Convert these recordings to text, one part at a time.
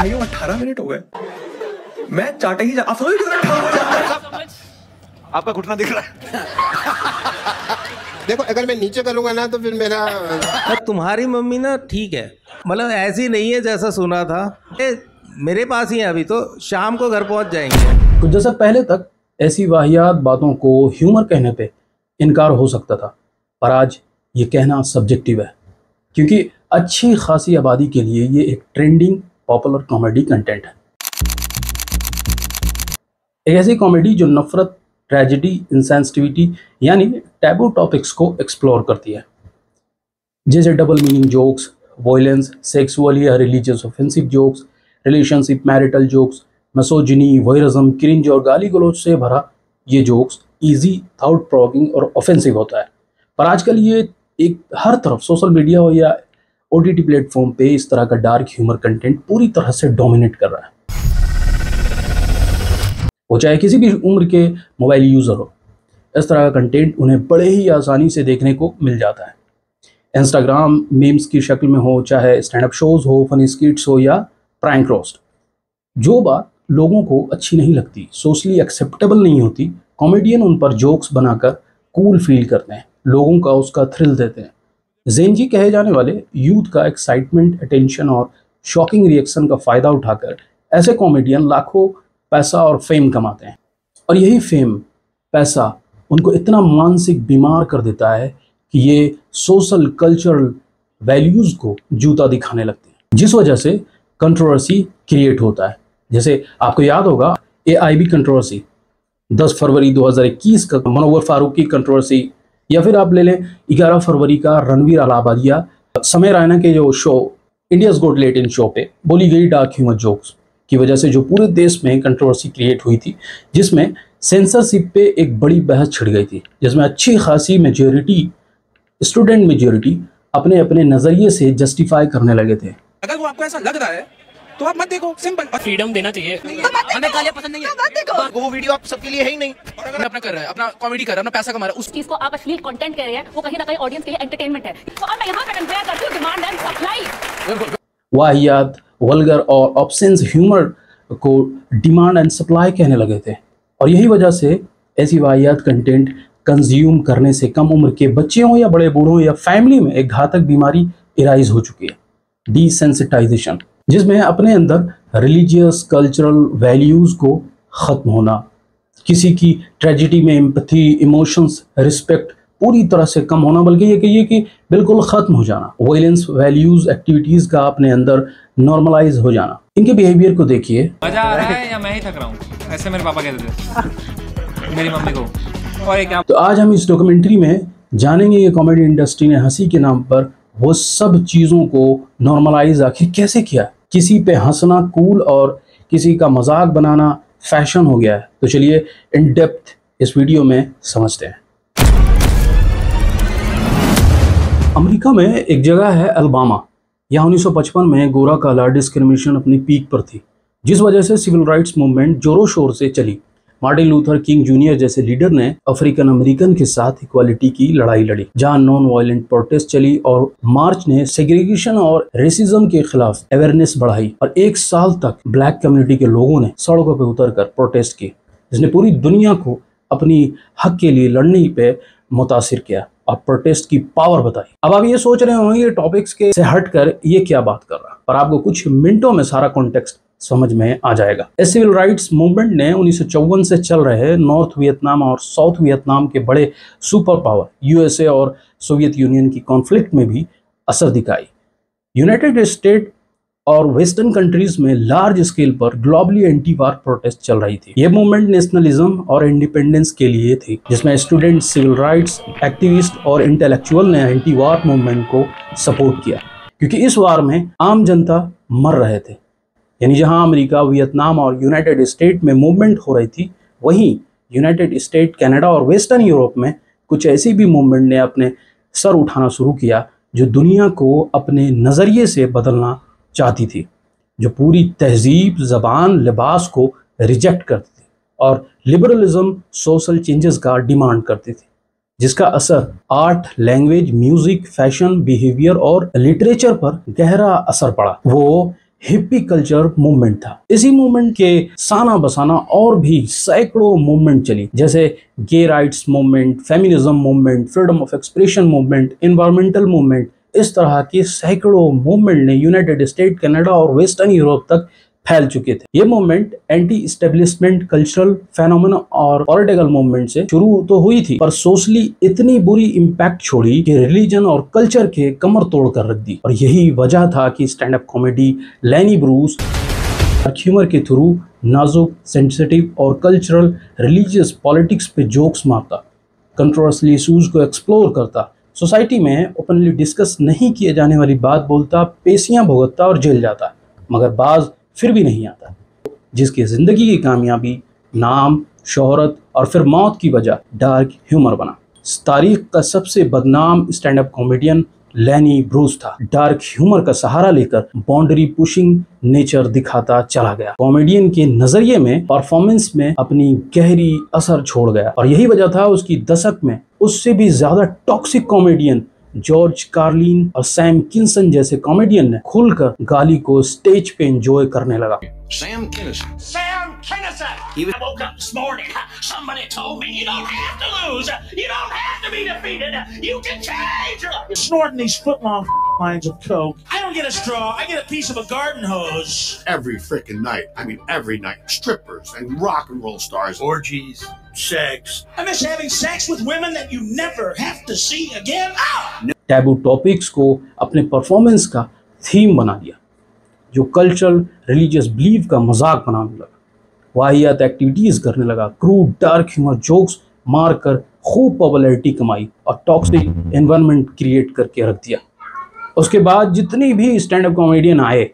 भाइयों 18 मिनट हो गए, मैं चाटे ही आप समझ आपका घुटना दिख रहा है। देखो अगर मैं नीचे करूंगा ना तो फिर मेरा तुम्हारी मम्मी ना ठीक है, मतलब ऐसी नहीं है जैसा सुना था। मेरे पास ही है अभी, तो शाम को घर पहुंच जाएंगे। कुछ दशक पहले तक ऐसी वाहियात बातों को ह्यूमर कहने पे इनकार हो सकता था, पर आज ये कहना सब्जेक्टिव है, क्योंकि अच्छी खासी आबादी के लिए ये एक ट्रेंडिंग पॉपुलर कॉमेडी कंटेंट है। एक ऐसी कॉमेडी जो नफरत, ट्रेजेडी, इंसेंसिटिविटी यानी टैबू टॉपिक्स को एक्सप्लोर करती है, जैसे double meaning jokes, violence, sexual या religious offensive jokes, relationship marital jokes, misogyny, voyeurism, cringe और गाली गलौज से भरा ये जोक्स इजी, थॉट प्रोवोकिंग और ऑफेंसिव होता है। पर आजकल ये एक हर तरफ सोशल मीडिया हो या ओटीटी प्लेटफॉर्म पे इस तरह का डार्क ह्यूमर कंटेंट पूरी तरह से डोमिनेट कर रहा है। वो चाहे किसी भी उम्र के मोबाइल यूज़र हो, इस तरह का कंटेंट उन्हें बड़े ही आसानी से देखने को मिल जाता है। इंस्टाग्राम मीम्स की शक्ल में हो, चाहे स्टैंड अप शोज हो, फनी स्किट्स हो या प्रैंक रोस्ट, जो बात लोगों को अच्छी नहीं लगती, सोशली एक्सेप्टेबल नहीं होती, कॉमेडियन उन पर जोक्स बनाकर कूल फील करते हैं, लोगों का उसका थ्रिल देते हैं। जेनजी कहे जाने वाले यूथ का एक्साइटमेंट, अटेंशन और शॉकिंग रिएक्शन का फ़ायदा उठाकर ऐसे कॉमेडियन लाखों पैसा और फेम कमाते हैं, और यही फेम, पैसा उनको इतना मानसिक बीमार कर देता है कि ये सोशल कल्चरल वैल्यूज़ को जूता दिखाने लगते हैं, जिस वजह से कंट्रोवर्सी क्रिएट होता है। जैसे आपको याद होगा AIB कंट्रोवर्सी, 10 फरवरी 2021 का मनोवर फारूक की कंट्रोवर्सी, या फिर आप ले लें 11 फरवरी का रणवीर अलाहाबादिया समय रैना के जो show India's got latent show पे बोली गई डार्क ह्यूमर जोक्स की वजह से जो पूरे देश में कंट्रोवर्सी क्रिएट हुई थी, जिसमें सेंसरशिप पे एक बड़ी बहस छिड़ गई थी, जिसमें अच्छी खासी मेजॉरिटी, स्टूडेंट मेजॉरिटी अपने अपने नज़रिए से जस्टिफाई करने लगे थे। अगर वो आपको ऐसा लग रहा है तो आप मत देखो, सिंपल। फ्रीडम देना चाहिए, हमें गालियां पसंद नहीं है, वो वीडियो आप सबके लिए है ही नहीं। और अगर अपना कर रहा है, अपना कॉमेडी कर रहा है, अपना पैसा कमा रहा है, उस चीज को आप अश्लील कंटेंट कह रहे हैं, वो कहीं ना कहीं ऑडियंस के लिए एंटरटेनमेंट है। तो अब मैं यहाँ पे कंपेयर करती हूँ डिमांड एंड सप्लाई। वाहियात, वल्गर और ऑब्सेंस ह्यूमर को डिमांड एंड सप्लाई कहने लगे थे, और यही वजह से ऐसी वाहियात कंटेंट कंज्यूम करने से कम उम्र के बच्चे हों या बड़े बूढ़ों या फैमिली में एक घातक बीमारी इराइज हो चुकी है, डिसेंसिटाइजेशन, जिसमें अपने अंदर रिलीजियस कल्चरल वैल्यूज़ को ख़त्म होना, किसी की ट्रेजिडी में एम्पैथी, इमोशंस, रिस्पेक्ट पूरी तरह से कम होना, बल्कि ये कहिए कि बिल्कुल ख़त्म हो जाना, वायलेंस वैल्यूज़ एक्टिविटीज़ का अपने अंदर नॉर्मलाइज हो जाना। इनके बिहेवियर को देखिए। मजा आ रहा है या मैं ही थक रहा हूँ, ऐसे मेरे पापा कहते थे मेरी मम्मी को। और एक तो आज हम इस डॉक्यूमेंट्री में जानेंगे ये कॉमेडी इंडस्ट्री ने हंसी के नाम पर वो सब चीज़ों को नॉर्मलाइज आखिर कैसे किया। किसी पे हंसना कूल और किसी का मजाक बनाना फैशन हो गया है। तो चलिए इन डेप्थ इस वीडियो में समझते हैं। अमेरिका में एक जगह है अल्बामा, यहाँ 1955 में गोरा काला डिस्क्रिमिनेशन अपनी पीक पर थी, जिस वजह से सिविल राइट्स मूवमेंट जोरों शोर से चली। मार्टिन लूथर किंग जूनियर जैसे लीडर ने अफ्रीकन अमेरिकन के साथ इक्वालिटी की लड़ाई लड़ी, जहां नॉन वायलेंट प्रोटेस्ट चली और मार्च ने सेग्रीगेशन और रेसिज्म के खिलाफ अवेयरनेस बढ़ाई, और 1 साल तक ब्लैक कम्युनिटी के लोगों ने सड़कों पर उतरकर प्रोटेस्ट की, जिसने पूरी दुनिया को अपनी हक के लिए लड़ने पे मुतासिर किया और प्रोटेस्ट की पावर बताई। अब आप ये सोच रहे होंगे ये टॉपिक्स के से हटकर ये क्या बात कर रहा, पर आपको कुछ मिनटों में सारा कॉन्टेक्स्ट समझ में आ जाएगा। इस सिविल राइट्स मूवमेंट ने 1954 से चल रहे नॉर्थ वियतनाम और साउथ वियतनाम के बड़े सुपर पावर यूएसए और सोवियत यूनियन की कॉन्फ्लिक्ट में भी असर दिखाई। यूनाइटेड स्टेट और वेस्टर्न कंट्रीज में लार्ज स्केल पर ग्लोबली एंटी वार प्रोटेस्ट चल रही थी। यह मूवमेंट नेशनलिज्म और इंडिपेंडेंस के लिए थी, जिसमें स्टूडेंट, सिविल राइट्स एक्टिविस्ट और इंटेलेक्चुअल ने एंटी वार मूवमेंट को सपोर्ट किया, क्योंकि इस वार में आम जनता मर रहे थे। यानी जहां अमेरिका, वियतनाम और यूनाइटेड स्टेट में मूवमेंट हो रही थी, वहीं यूनाइटेड स्टेट, कनाडा और वेस्टर्न यूरोप में कुछ ऐसी भी मूवमेंट ने अपने सर उठाना शुरू किया जो दुनिया को अपने नज़रिए से बदलना चाहती थी, जो पूरी तहजीब, ज़बान, लिबास को रिजेक्ट करती थी और लिबरलिज्म, सोशल चेंजेस का डिमांड करती थी, जिसका असर art, language, music, fashion, behaviour और लिटरेचर पर गहरा असर पड़ा। वो हिप्पी कल्चर मूवमेंट था। इसी मूवमेंट के साना बसाना और भी सैकड़ों मूवमेंट चली, जैसे gay rights movement, feminism movement, freedom of expression movement, environmental movement. इस तरह के सैकड़ों मूवमेंट ने यूनाइटेड स्टेट, कनाडा और वेस्टर्न यूरोप तक फैल चुके थे। ये movement anti establishment cultural phenomena और पॉलिटिकल मूवमेंट से शुरू तो हुई थी, पर सोशली इतनी बुरी इम्पैक्ट छोड़ी कि रिलीजन और कल्चर के कमर तोड़ कर रख दी। और यही वजह था कि स्टैंड अप कॉमेडी लैनी ब्रूस ह्यूमर के थ्रू नाजुक, सेंसिटिव और कल्चरल, रिलीजियस, पॉलिटिक्स पे जोक्स मारता, कंट्रोवर्शियल इशूज को एक्सप्लोर करता, सोसाइटी में ओपनली डिस्कस नहीं किए जाने वाली बात बोलता, पेशियां भुगतता और जेल जाता, मगर बाज फिर भी नहीं आता। जिसकी जिंदगी की कामयाबी, नाम, शोहरत और फिर मौत की वजह डार्क ह्यूमर बना। तारीख का सबसे बदनाम स्टैंड अप कॉमेडियन लैनी ब्रूस था। डार्क ह्यूमर का सहारा लेकर बाउंड्री पुशिंग नेचर दिखाता चला गया। कॉमेडियन के नजरिए में परफॉर्मेंस में अपनी गहरी असर छोड़ गया और यही वजह था उसकी दशक में उससे भी ज्यादा टॉक्सिक कॉमेडियन जॉर्ज कार्लिन और सैम किन्सन जैसे कॉमेडियन ने खुलकर गाली को स्टेज पे एंजॉय करने लगा। Sam Kinison. I woke up this morning. Somebody told me you don't have to lose. You don't have to be defeated. You can change. Snorting these footlong lines of coke. I don't get a straw. I get a piece of a garden hose. Every freaking night. I mean, every night. Strippers and rock and roll stars. Orgies, sex. I miss having sex with women that you never have to see again. Taboo topics को अपने performance का theme बना दिया, जो cultural religious belief का मजाक बनाने लगा, वाहियात एक्टिविटीज करने लगा, क्रूड डार्क ह्यूमर जोक्स मारकर खूब पॉपुलैरिटी कमाई और टॉक्सिक एनवायरनमेंट क्रिएट करके रख दिया। उसके बाद जितनी भी स्टैंड अप कॉमेडियन आए,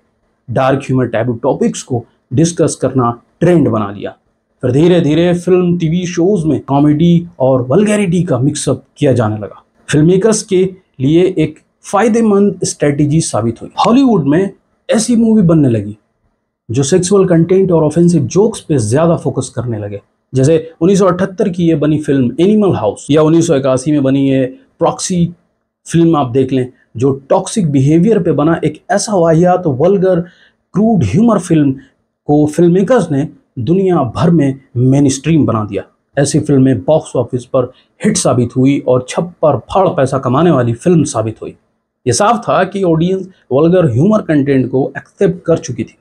डार्क ह्यूमर टैबू टॉपिक्स को डिस्कस करना ट्रेंड बना लिया। फिर धीरे धीरे फिल्म, टीवी शोज में कॉमेडी और वल्गैरिटी का मिक्सअप किया जाने लगा। फिल्म मेकर्स के लिए एक फायदेमंद स्ट्रेटेजी साबित हुई। हॉलीवुड में ऐसी मूवी बनने लगी जो सेक्सुअल कंटेंट और ऑफेंसिव जोक्स पे ज्यादा फोकस करने लगे, जैसे 1978 की ये बनी फिल्म एनिमल हाउस या 1981 में बनी ये प्रॉक्सी फिल्म आप देख लें, जो टॉक्सिक बिहेवियर पे बना एक ऐसा वाहियात, वल्गर, क्रूड ह्यूमर फिल्म को फिल्म मेकर्स ने दुनिया भर में मेन स्ट्रीम बना दिया। ऐसी फिल्में बॉक्स ऑफिस पर हिट साबित हुई और छप्पर फाड़ पैसा कमाने वाली फिल्म साबित हुई। ये साफ था कि ऑडियंस वल्गर ह्यूमर कंटेंट को एक्सेप्ट कर चुकी थी।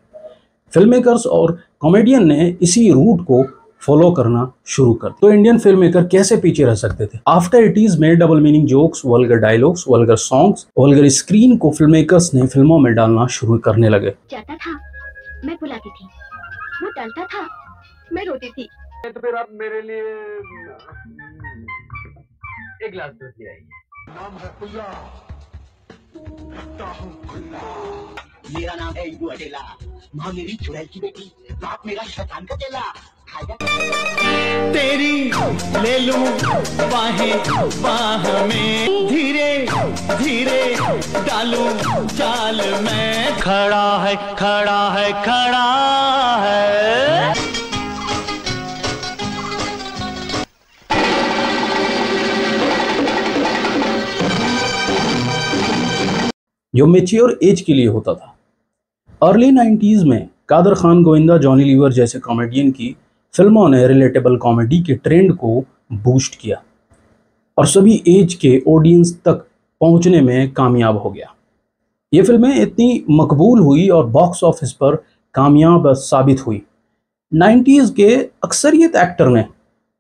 फिल्म मेकर्स और कॉमेडियन ने इसी रूट को फॉलो करना शुरू कर। तो इंडियन फिल्म मेकर कैसे पीछे रह सकते थे? आफ्टर इटीज में double meaning jokes, vulgar dialogues, vulgar songs, vulgar screen को फिल्म मेकर्स ने फिल्मों में डालना शुरू करने लगे। जाता था, मैं बुलाती थी, वो डालता था, मैं रोती थी। तो फिर आप मेरे लिए एक गिलास दूध ले आइए। नाम है खुल्ला, मेरा नाम है इबू अडेला, माँ मेरी चुड़ैल की बेटी, बाप मेरा शैतान का चेला। तेरी ले लूं बाहें बाह में, धीरे धीरे डालूं चाल में, खड़ा है खड़ा है खड़ा है। जो मेच्योर एज के लिए होता था। अर्ली 90s में कादर खान गोविंदा, जॉनी लीवर जैसे कॉमेडियन की फिल्मों ने रिलेटेबल कॉमेडी के ट्रेंड को बूस्ट किया और सभी एज के ऑडियंस तक पहुंचने में कामयाब हो गया। ये फिल्में इतनी मकबूल हुई और बॉक्स ऑफिस पर कामयाब साबित हुई। 90s के अक्सरियत एक्टर ने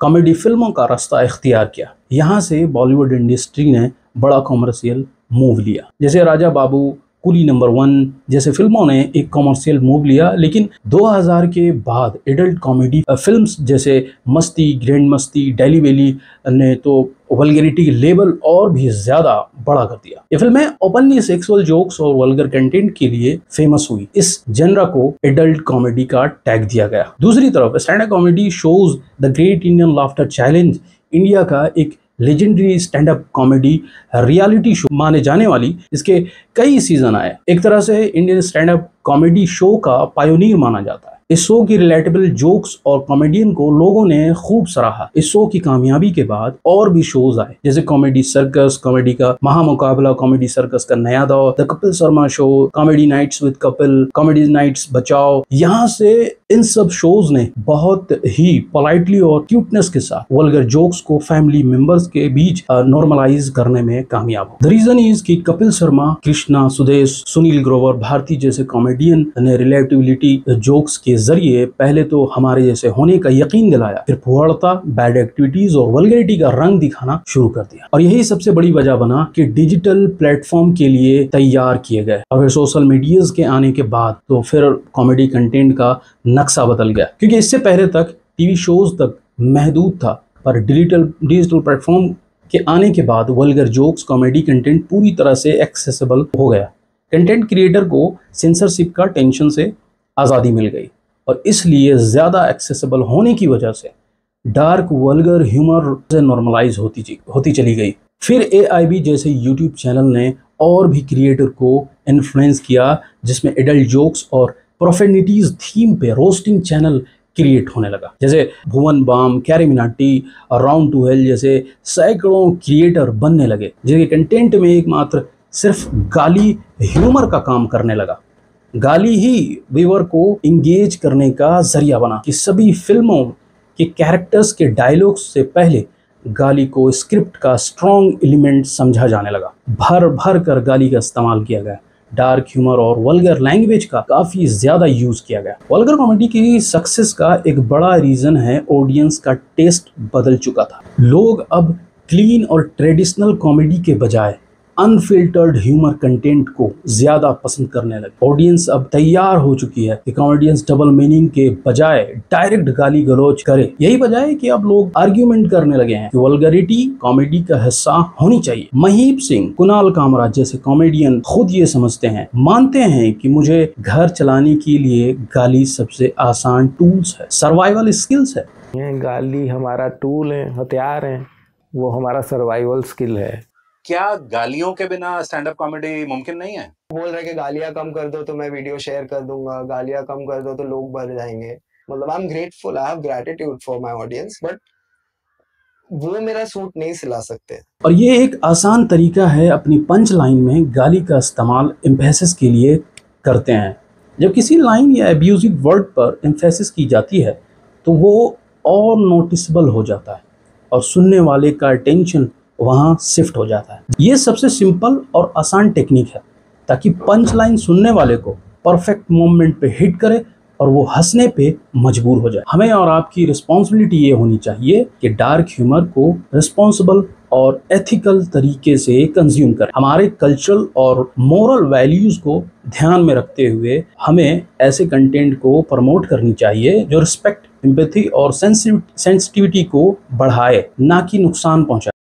कॉमेडी फिल्मों का रास्ता इख्तियार किया। यहाँ से बॉलीवुड इंडस्ट्री ने बड़ा कॉमर्शियल मूव लिया, जैसे राजा बाबू, कुली नंबर 1 जैसे फिल्मों ने एक कॉमर्शियल मूव लिया। लेकिन 2000 के बाद एडल्ट कॉमेडी फिल्म्स जैसे मस्ती, ग्रैंड मस्ती, डेली वेली ने तो वल्गैरिटी के लेवल और भी ज्यादा बड़ा कर दिया। ये फिल्में ओपनली सेक्सुअल जोक्स और वल्गर कंटेंट के लिए फेमस हुई। इस जनरा को एडल्ट कॉमेडी का टैग दिया गया। दूसरी तरफ stand up comedy shows the great Indian laughter challenge India का एक legendary stand up comedy reality show माने जाने वाली, इसके कई सीजन आए। एक तरह से Indian stand up comedy show का पायोनियर माना जाता है। इस शो की रिलेटेबल जोक्स और कॉमेडियन को लोगों ने खूब सराहा। इस शो की कामयाबी के बाद और भी शोज आए, जैसे कॉमेडी सर्कस, कॉमेडी का महामुकाबला, कॉमेडी सर्कस का नया दौर, the Kapil Sharma show, comedy nights with Kapil, comedy nights बचाओ। यहाँ से इन सब शोज ने बहुत ही पोलाइटली और क्यूटनेस के साथ वल्गर जोक्स को फैमिली मेंबर्स के बीच नॉर्मलाइज करने में कामयाब हो। द रीजन इज कि कपिल शर्मा, कृष्णा, सुदेश, सुनील ग्रोवर, भारती जैसे कॉमेडियन ने रिलेटिविटी जोक्स के जरिए पहले तो हमारे जैसे होने का यकीन दिलाया, फिर फुहड़ता, बैड एक्टिविटीज और वल्गैरिटी का रंग दिखाना शुरू कर दिया। और यही सबसे बड़ी वजह बना कि डिजिटल प्लेटफॉर्म के लिए तैयार किए गए। और फिर सोशल मीडिया के आने के बाद तो फिर कॉमेडी कंटेंट का नक्शा बदल गया, क्योंकि इससे पहले तक टीवी शोज तक महदूद था, पर डिजिटल प्लेटफॉर्म के आने के बाद वल्गर जोक्स, कॉमेडी कंटेंट पूरी तरह से एक्सेसिबल हो गया। कंटेंट क्रिएटर को सेंसरशिप का टेंशन से आज़ादी मिल गई और इसलिए ज़्यादा एक्सेसिबल होने की वजह से डार्क वल्गर ह्यूमर से नॉर्मलाइज होती चली गई। फिर AIB जैसे यूट्यूब चैनल ने और भी क्रिएटर को इन्फ्लुएंस किया, जिसमें एडल्ट जोक्स और प्रोफेनिटीज थीम पे रोस्टिंग चैनल क्रिएट होने लगा, जैसे भुवन बाम, कैरी मिनाटी और राउंड टू हेल जैसे सैकड़ों क्रिएटर बनने लगे, जिनके कंटेंट में एकमात्र सिर्फ गाली ह्यूमर का काम करने लगा। गाली ही व्यूअर को इंगेज करने का जरिया बना कि सभी फिल्मों के कैरेक्टर्स के डायलॉग्स से पहले गाली को स्क्रिप्ट का स्ट्रॉन्ग एलिमेंट समझा जाने लगा। भर भर कर गाली का इस्तेमाल किया गया। डार्क ह्यूमर और वल्गर लैंग्वेज का काफी ज्यादा यूज किया गया। वल्गर कॉमेडी की सक्सेस का एक बड़ा रीजन है ऑडियंस का टेस्ट बदल चुका था। लोग अब क्लीन और ट्रेडिशनल कॉमेडी के बजाय अनफिल्टर्ड ह्यूमर कंटेंट को ज्यादा पसंद करने लगे। ऑडियंस अब तैयार हो चुकी है कि कॉमेडियंस डबल मीनिंग के बजाय डायरेक्ट गाली गलौज करे। यही वजह है कि अब लोग आर्ग्यूमेंट करने लगे हैं कि वल्गरिटी कॉमेडी का हिस्सा होनी चाहिए। महीप सिंह, कुणाल कामरा जैसे कॉमेडियन खुद ये समझते हैं, मानते हैं कि मुझे घर चलाने के लिए गाली सबसे आसान टूल्स है, सर्वाइवल स्किल्स है। गाली हमारा टूल है, हथियार है, वो हमारा सर्वाइवल स्किल है। क्या गालियों के बिना स्टैंड अप कॉमेडी मुमकिन नहीं है? बोल रहे कि गालियां कम कर दो तो मैं वीडियो शेयर कर दूंगा, गालियां कम कर दो तो लोग बढ़ जाएंगे। मतलब I am grateful, I have gratitude for my audience, but वो मेरा सूट नहीं सिला सकते। और ये एक आसान तरीका है अपनी पंच लाइन में गाली का इस्तेमाल एम्फेसिस के लिए करते हैं। जब किसी लाइन या एब्यूजिव वर्ड पर एम्फेसिस की जाती है तो वो और नोटिसेबल हो जाता है और सुनने वाले का अटेंशन वहाँ शिफ्ट हो जाता है। ये सबसे सिंपल और आसान टेक्निक है ताकि पंच लाइन सुनने वाले को परफेक्ट मोमेंट पे हिट करे और वो हंसने पे मजबूर हो जाए। हमें और आपकी रिस्पॉन्सिबिलिटी ये होनी चाहिए कि डार्क ह्यूमर को रिस्पॉन्सिबल और एथिकल तरीके से कंज्यूम करें। हमारे कल्चरल और मोरल वैल्यूज को ध्यान में रखते हुए हमें ऐसे कंटेंट को प्रमोट करनी चाहिए जो रिस्पेक्ट, एम्पैथी और सेंसिटिविटी को बढ़ाए, ना कि नुकसान पहुंचाए।